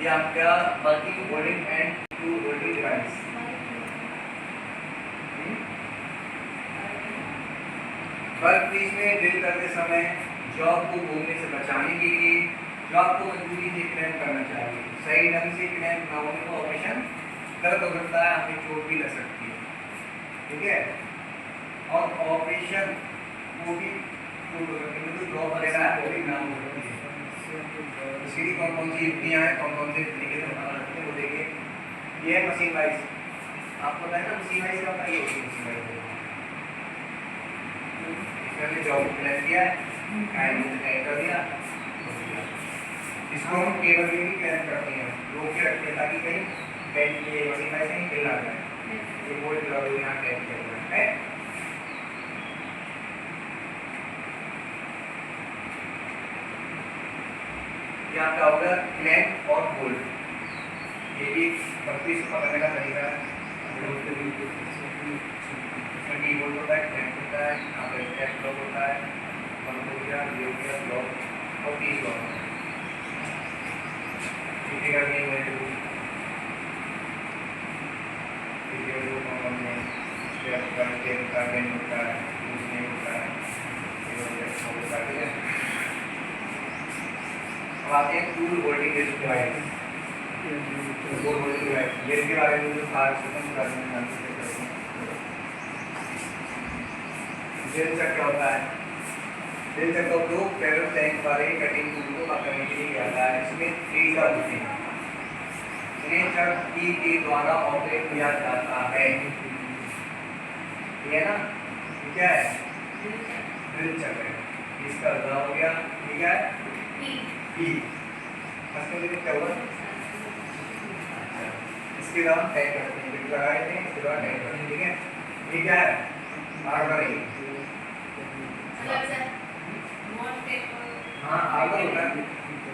ये आपका working holding and to holding device. Workpiece में ड्रिल करते समय जॉब को घूमने से बचाने के लिए जॉब को मजबूती से क्लैंप करना चाहिए। सही ढंग से क्लैंप ना होने पर ऑपरेशन दर्द हो सकता है, आपकी चोट भी लग सकती है, ठीक है। और ऑपरेशन को भी चोट हो सकती है, तो जॉब वगैरह है वो भी ना हो सकती है। इसके लिए कौन कौन सी युक्तियाँ हैं, कौन कौन से तरीके से बना सकते हैं वो देखिए। ये है मशीन वाइज, आपको पता है ना मशीन वाइज क्या होता है, ये होती है मशीन वाइज। इसमें जॉब क्लैंप किया है, टाइट कर दिया, इसको हम केबल में भी क्लैंप करते हैं, रोक के रखते हैं ताकि कहीं बेल्ट ये मशीन वाइज कहीं हिल ना जाए। ये बोल्ट लगा हुआ यहाँ क्लैंप किया हुआ है। ये आपका होगा क्लैंप और बोल्ट, ये भी वर्कपीस को पकड़ने का तरीका है। इसमें टी बोल्ट होता है, क्लैंप होता है, यहाँ पर स्टेप लॉक होता है, बंद हो गया, ये हो गया लॉक और पीस लॉक। ठीक है, नहीं हुए तो ठीक है, वो कौन है स्टेप का टेप का बेंड होता है, उसमें होता है, ये हो गया सब होता है। अब आते हैं tool holding device. Tool holding device ये के बारे में जो खास खत्म करने में जान सकते हैं। ड्रिल चक क्या होता है? ड्रिल चक का उपयोग पैरेलल टैंक वाले कटिंग टूल को पकड़ने के लिए किया जाता है। इसमें 3 चक होते हैं, इन्हें चक की के द्वारा ऑपरेट किया जाता है। ये है ना, ये क्या है? ड्रिल चक है, इसका अर्थ हो गया, ठीक है ई इसमें क्या हुआ? इसके बाद टाइप करते हैं, बिल्कुल लगाए थे, इसके बाद टाइप करते हैं, ठीक है। ये क्या है? आर्मर है। हाँ आर्मर होता है,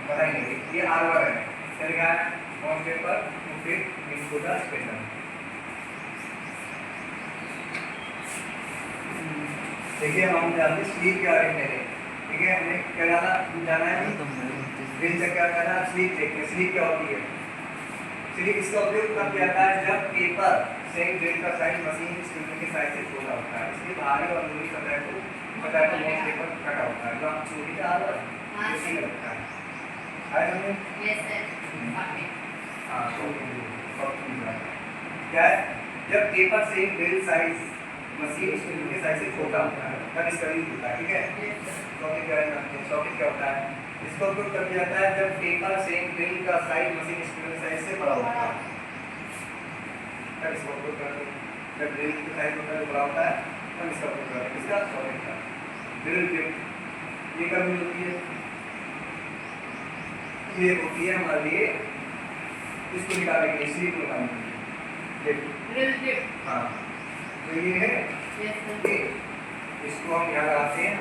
बताएंगे। ये आर्मर है, फिर क्या है? On paper two fit into the special. देखिए हम जानते हैं स्लीप के बारे में, ठीक है। हमने क्या जाना है ड्रिल चक क्या करना है, स्लीप देखते हैं। स्लीप क्या होती है? स्लीप इसका उपयोग कब किया जाता है? जब पेपर से ड्रिल का साइज मशीन स्टील के साइज से छोटा होता है, इसलिए बाहरी और अंदरूनी सतह को मोस्ट पेपर कटा होता है, जो आप चोरी का आवर इसी में लगता है। आए समझे? Yes sir. हां तो क्या है? जब पेपर से ड्रिल साइज मशीन स्टील के साइज से छोटा होता है तब इसका यूज होता है, ठीक है। सॉकेट क्या है? सॉकेट क्या होता है? इसका उपयोग तब किया जाता है जब पेपर से ड्रिल का साइज मशीन स्टील साइज से बड़ा होता है, तब इसका उपयोग करते हैं। जब ड्रिल का साइज बड़ा होता है तब इसका उपयोग करते हैं। इसका सॉकेट का ड्रिल टिप ये कब यूज होती है? ये होती है हमारे लिए इसको निकालने के लिए, स्लीप को निकालने के लिए ड्रिल टिप। हाँ तो ये है, ये इसको हम यहाँ लगाते हैं,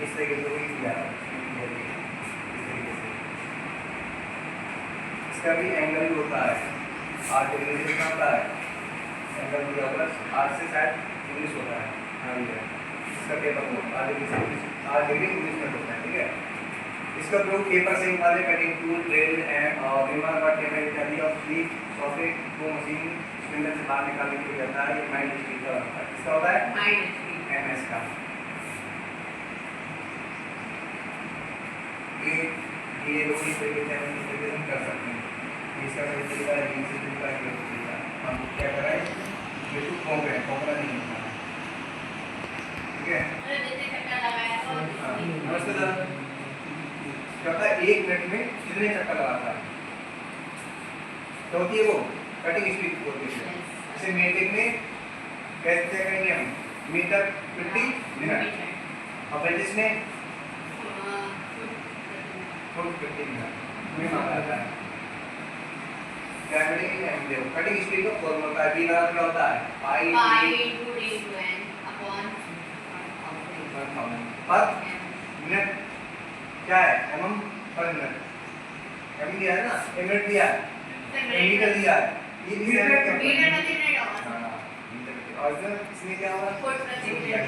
इस तरीके से भी किया है। इसका भी एंगल भी होता है, 8 डिग्री से कितना होता है एंगल दिया होगा, 8 से शायद 19 होता है। हाँ ये इसका पेपर को 8 डिग्री से 19 मिनट होता है, ठीक है। इसका उपयोग पेपर से वाले कटिंग टूल, ड्रिल एंड विमान का टेबल इत्यादि और स्लीप सॉकेट को मशीन स्पिंडल से बाहर निकालने के लिए जाता है। ये माइंड स्पीड का होता है, किसका होता है? माइंड स्पीड एमएस का। ये लोग इस तरीके से हम कर सकते हैं। इसका तरीका है इनसे तरीका है, हम क्या करें बिल्कुल खोखला नहीं होता है, ठीक है। नमस्ते सर, क्या होता है 1 मिनट में कितने चक्कर लगाता है? तो होती है वो कटिंग स्पीड होती है। जैसे मीटर में कैसे करेंगे हम? मीटर प्रति मिनट, और बेल्ट में फुट प्रति मिनट में मापा जाता है। क्या करेंगे? कटिंग स्पीड का फॉर्मूला होता है, क्या होता है? Pi two D two N upon पर मिनट। क्या है? एमएम पर मिनट। एम दिया है ना, मिनट दिया है, मीटर दिया है, ये मीटर प्रति मिनट होगा। हां और इसमें क्या होगा? फुट प्रति मिनट।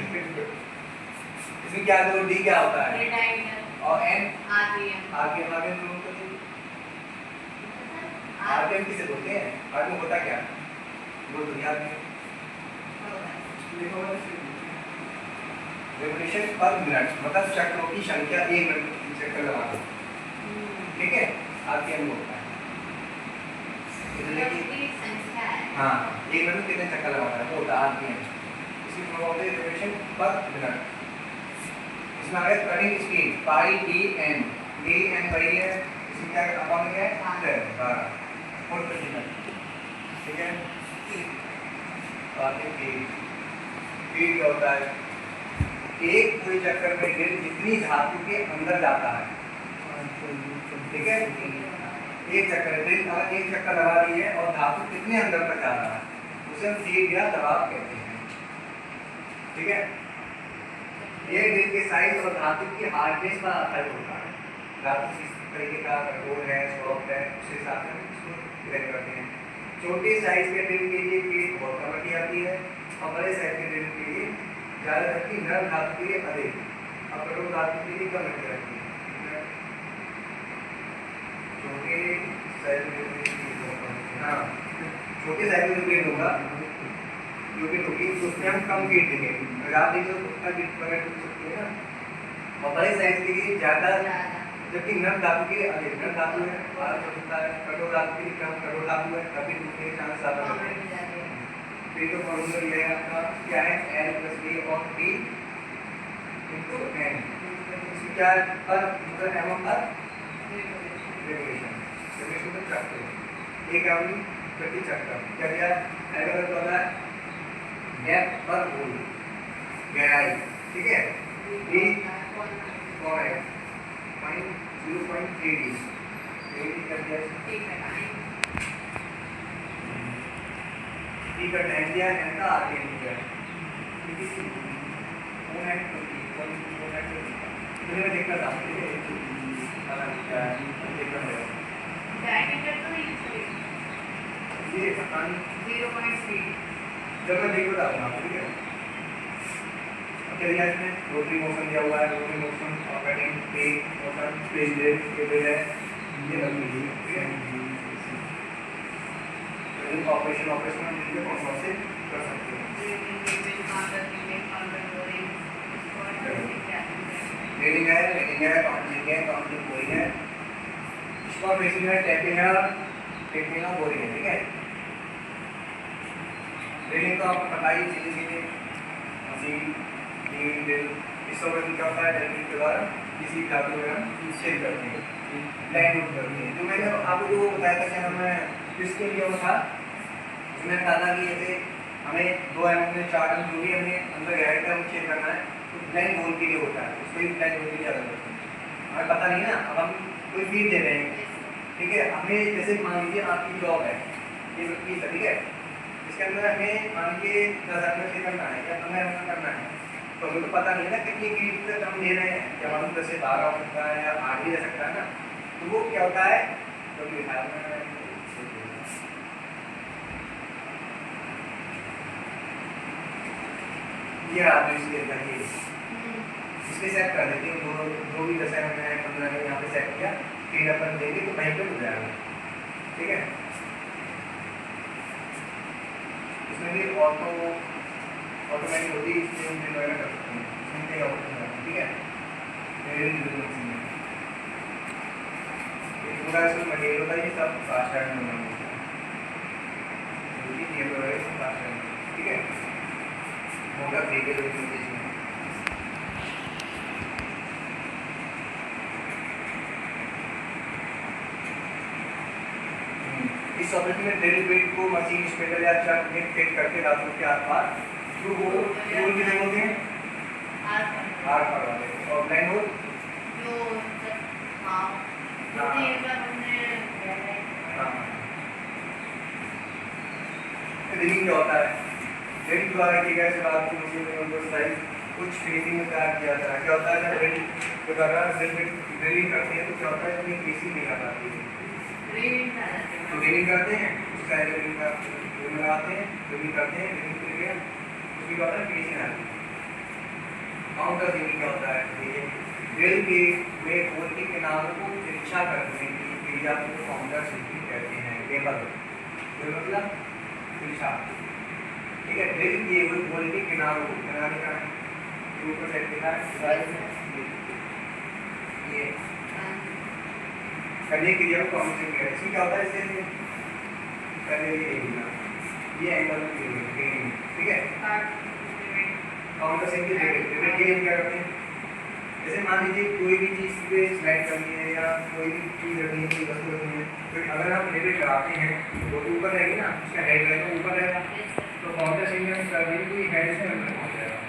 इसमें क्या दो डी क्या होता है? और एन आरपीएम आरपीएम तो आरपीएम किसे बोलते हैं? आरपीएम होता क्या? वो तो याद नहीं देखो रेवोल्यूशन पर मिनट मतलब चक्रों की संख्या 1 मिनट में चक्कर लगाना, ठीक है, आरपीएम होता है। इसलिए कि हाँ 1 मिनट में कितने चक्कर लगाना है वो होता है आरपीएम। इसकी फॉर्म होती है रेवोल्यूशन पर मिनट। इसमें आ गया कटिंग स्पीड पाई डी एन, डी एन वही है, इसमें क्या अपॉन क्या है 12 फुट प्रति मिनट, ठीक है। आगे स्पीड क्या होता है? एक कोई चक्कर में जितनी धातु के अंदर जाता है, ठीक है, एक चक्कर लगा दी है और धातु कितने अंदर तक जा रहा है उसे हम स्पीड या दबाव कहते हैं, ठीक है। ये ड्रिल के साइज और धातु की हार्डनेस पर आधारित होता है। धातु किस तरीके का कठोर है, सॉफ्ट है, उस हिसाब से हम इसको ग्रेड करते हैं। छोटे साइज के ड्रिल के लिए फीड बहुत कम रखी जाती है और बड़े साइज के ड्रिल के लिए ज़्यादा रखी, नरम धातु के लिए अधिक और कठोर धातु के लिए कम रखी जाती है। छोटे साइज में हाँ छोटे साइज में जो ड्रिल होगा जो भी होगी उसमें हम कम फीड देंगे, अगर आप देखो तो उसका फीड पकड़ सकते हैं ना। और बड़े साइज के लिए ज़्यादा, जबकि नरम धातु के लिए अधिक, नरम धातु है कठोर धातु के लिए कम, कठोर धातु है तभी टूटने के चांस ज़्यादा होते हैं। फिर तो फॉर्मूला ये है आपका क्या है L + B और T × N, इसमें क्या है पर मतलब एम पर रेवोल्यूशन तो चक्र एक एम प्रति चक्कर क्या दिया L का मतलब होता है गैप पर होल गहराई, ठीक है। D कौन है 0.3D कर दिया, टी का टाइम दिया है, एन का आरपीएम दिया है, वो है तो मैं देखना था क्या है देखना है डायमीटर तो यूजुअली ये पता नहीं 0.3 जब मैं देख बता दूंगा, ठीक है। अब चलिए इसमें रोटरी मोशन दिया हुआ है, रोटरी मोशन और cutting page motion page table है, ये लग लीजिए, ठीक है। ऑपरेशन ऑपरेशन में कौन कौन से कर सकते हैं? रीडिंग है, रीडिंग है, काउंटिंग है, काउंटिंग बोरिंग है, इसका बेसिक है टैपिंग है, टेक्निक है, बोरिंग है, ठीक है। रीडिंग तो आपको पता ही चीज़ें के लिए मशीन रीडिंग ड्रिल इस सब में क्या होता है ड्रिल के द्वारा किसी धातु में हम शेयर करते हैं, लाइन आउट करते हैं। जो मैंने आपको जो बताया था कि हमें किसके लिए वो था, उसमें कहा था कि जैसे हमें 2 एम में 4 एम जो भी हमने अंदर गहराई का हम चेक करना है तो ब्लैंक होल के लिए होता है, उसको ही ब्लैंक होल के लिए ज़्यादा करते हैं। हमें पता नहीं ना, अब हम कोई फीड दे रहे हैं, ठीक है। हमें जैसे मान लीजिए आपकी जॉब है ये फीस है, ठीक है, इसके अंदर हमें मान लीजिए 10 एम से करना है या 15 एम करना है, तो हमें तो पता नहीं है ना कितनी फीड तक हम दे रहे हैं, क्या मालूम 10 से 12 हो सकता है या 8 भी रह सकता है ना। तो वो क्या होता है तो लिखा है ये आप इसके करिए इसके सेट कर देते हैं, जो भी 10 एम है 15 एम यहाँ पे सेट किया, फीड अपन देंगे तो वहीं पे हो जाएगा, ठीक है। इसमें भी ऑटोमेटिक होती है, इसलिए हम ड्रिल वगैरह कर सकते हैं, इसमें कई ऑप्शन है, ठीक है। पूरा इसमें मटेरियल होता है, ये सब फास्ट टाइम में होता है, ठीक है। मोटर ब्रेक है इस सॉफ्टवेयर में ड्रिल बिट को मशीन स्पेंडल या चाक में फिट करके धातु के आसपास जो होल कितने होते हैं आर पर वाले और लाइन होल जो हाँ ड्रिलिंग क्या होता है, ड्रिल द्वारा की गई रात की मशीन में उनको साइज कुछ फिनिशिंग में तैयार किया जाता है। क्या होता है जब ड्रिल के द्वारा ड्रिलिंग करते हैं तो क्या होता है इतनी फिनिशिंग नहीं आ पाती है, तो ड्रिलिंग करते हैं उसका ड्रिलिंग का लगाते हैं, ड्रिलिंग करते हैं, ड्रिलिंग के लिए उसकी क्या होता है फिनिशिंग आती है। काउंटर ड्रिलिंग क्या होता है, देखिए ड्रिल के में होल के किनारों को तिरछा करने की क्रिया को काउंटर सिंकिंग कहते हैं। लेवल मतलब तिरछा, ठीक है। ड्रिल किए हुए होल के किनारों को, किनारे का ऊपर साइड दिखा है ये करने की क्रिया को काउंटर सिंकिंग कहते हैं। इसमें क्या होता है, इससे करने ये एंगल ठीक है। काउंटर सिंकिंग ये क्या करते हैं, जैसे मान लीजिए कोई भी चीज़ पे स्लाइड करनी है या कोई भी चीज़ रखनी है, कोई वस्तु रखनी है, तो अगर हम लेवल लगाते हैं तो ऊपर रहेगी ना, उसका हेड रहेगा ऊपर रहेगा, तो काउंटर सिंकिंग करने की कोई हेड से अंदर पहुँच जाएगा,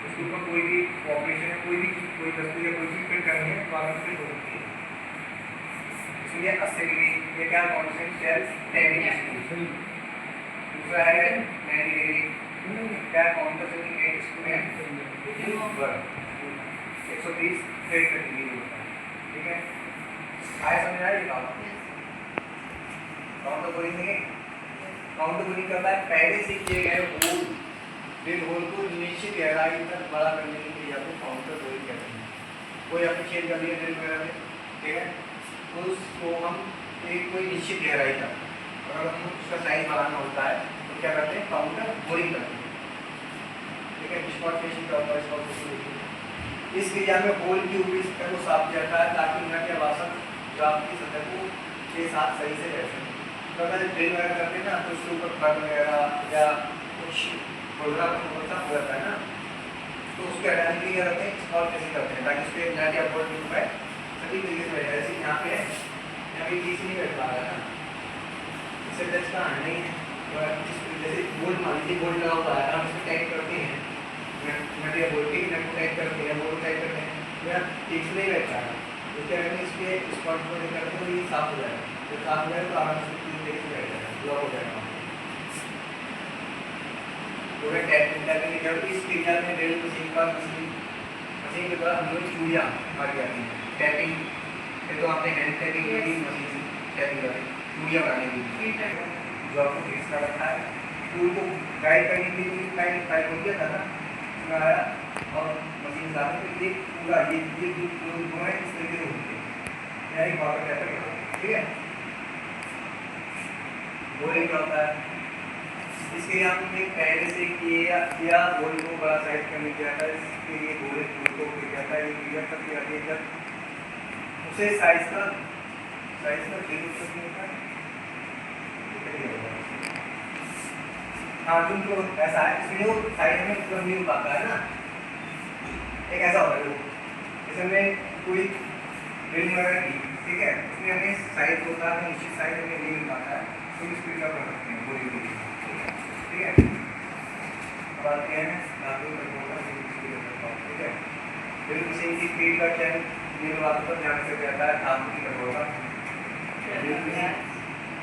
उसके ऊपर कोई भी ऑपरेशन है, कोई वस्तु या कोई चीज़ फिट करनी है तो आप फिट हो सकती है। इसलिए 80 डिग्री ये क्या काउंटर सेल्फ 10 डिग्री, दूसरा है 90 डिग्री क्या काउंटर सिंकिंग स्टूडेंट 120 ट्रेड करनी होता है, ठीक है। आया समझ आया ये बात? काउंटर बोलिंग में काउंटर बोलिंग करता है पहले से किए गए होल ड्रिल होल को निश्चित गहराई तक बड़ा करने की क्रिया को काउंटर बोलिंग कहते हैं। कोई आपने छेद कर दिया ड्रिल वगैरह में, ठीक है, तो उसको हम एक कोई निश्चित गहराई तक, अगर हम उसका साइज बढ़ाना होता है तो क्या करते हैं, काउंटर बोरिंग करते हैं, ठीक है। स्पॉट फिनिशिंग का होता है स्पॉट। इस क्रिया में होल की ऊपरी सतह को साफ किया जाता है ताकि उनका के वासक जो आपकी सतह को के साथ सही से रह सके। तो अगर ड्रिल वगैरह करते हैं ना तो उसके ऊपर फर्क वगैरह या कुछ खुरदरापन हो जाता है ना, तो उसके हटाने के लिए क्या करते हैं, स्पॉट फिनिशिंग करते हैं ताकि उसके नट या बोल्ट में सही तरीके से बैठ जाए। जैसे यहाँ पे है, यहाँ पे चीज नहीं बैठ पा रहा है ना, इससे टच का आना ही है। जैसे बोल्ट मान लीजिए बोल्ट लगा हुआ है, हम इसको टाइट करते हैं नट या बोल्ट के नट को टाइट करते हैं, बोल्ट टाइट करते हैं, या ठीक से नहीं बैठता है तो क्या करेंगे, इसके स्पॉट को करते हैं तो ये साफ हो जाएगा। जब साफ हो जाएगा तो आराम से ठीक तरीके से बैठ जाएगा, ब्लॉक हो जाएगा। तो वे टैपिंग करने जब इस क्रिया में ड्रिल मशीन के द्वारा हम लोग चूड़ियाँ मारी जाती हैं। टैपिंग फिर तो आपने हैंड टैपिंग की मशीन टैपिंग करें चूड़ियाँ बनाने की जो आपको ग्रीस का रखा है, टूल को गाइड करने के लिए गाइड हो गया था ना, आया और मशीन साथ में ये पूरा ये दोनों है इस तरीके से होते हैं, यह एक पावर टैपर है, ठीक है। बोलिंग क्या होता है, इसके लिए हमने पहले से किया बोल को बड़ा साइज करने किया था, इसके लिए बोले टूल को किया था, ये क्रिया तब किया था जब उसे साइज का जरूरत नहीं था। हाँ तुम तो ऐसा है, इसमें वो साइड में पूरा नहीं पाता है ना, एक ऐसा होता है जैसे में कोई ड्रिल वगैरह की, ठीक है, उसमें हमें साइज होता है, निश्चित साइज हमें नहीं मिल पाता है, तो इस क्रिया कर सकते हैं बोली बोली, ठीक है। अब आते हैं धातु कठोरता, ठीक है। ड्रिल मशीन की स्पीड का चयन इन बातों पर ध्यान से जाता है, धातु की कठोरता,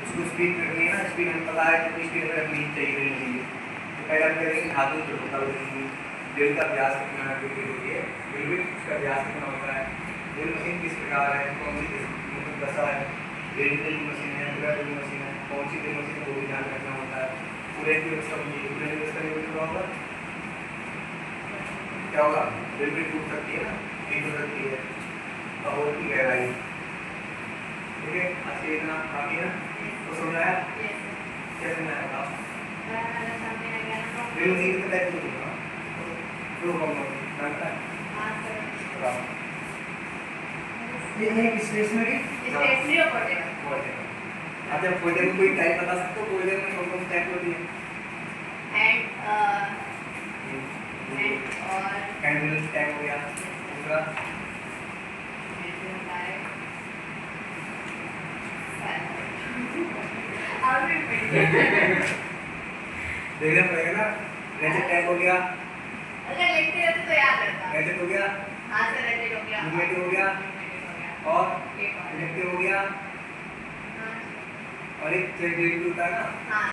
उसको स्पीड रखनी है ना, स्पीड हमें पता है कितनी स्पीड में रखनी चाहिए ड्रिल के लिए, तो पहले हम करेंगे धातु की कठोरता रखेंगे, ड्रिल का व्यास कितना है, ड्रिल होती है ड्रिल भी उसका व्यास कितना होता है, ड्रिल मशीन किस प्रकार है, कौन सी दशा है, ड्रिल मशीन है, पूरा ड्रिल मशीन है, कौन सी ड्रिल मशीन को भी ध्यान रखना होता है, पूरे की व्यवस्था होगा क्या होगा, ड्रिल भी टूट सकती है ना, ठीक हो सकती है, और की गहराई, ठीक है। आज के इतना काफी है, तो समझाया क्या समझाया था, ड्रिल मशीन कितने टाइप की होगा, दो कम लगता है, ये है स्टेशनरी और पोर्टेबल। आप जब पोर्टेबल कोई टाइप बता सकते हो, पोर्टेबल में कौन कौन सी टाइप होती है, हैंड टाइप हो गया, दूसरा देखना पड़ेगा ना, रेजेट टाइप हो गया, अगर लिखते रहते तो याद रहता, रेजेट हो गया, हाँ सर रेजेट हो गया, न्यूमेटिक हो गया, और इलेक्ट्रिक हो गया, और एक थ्रेड होता है ना।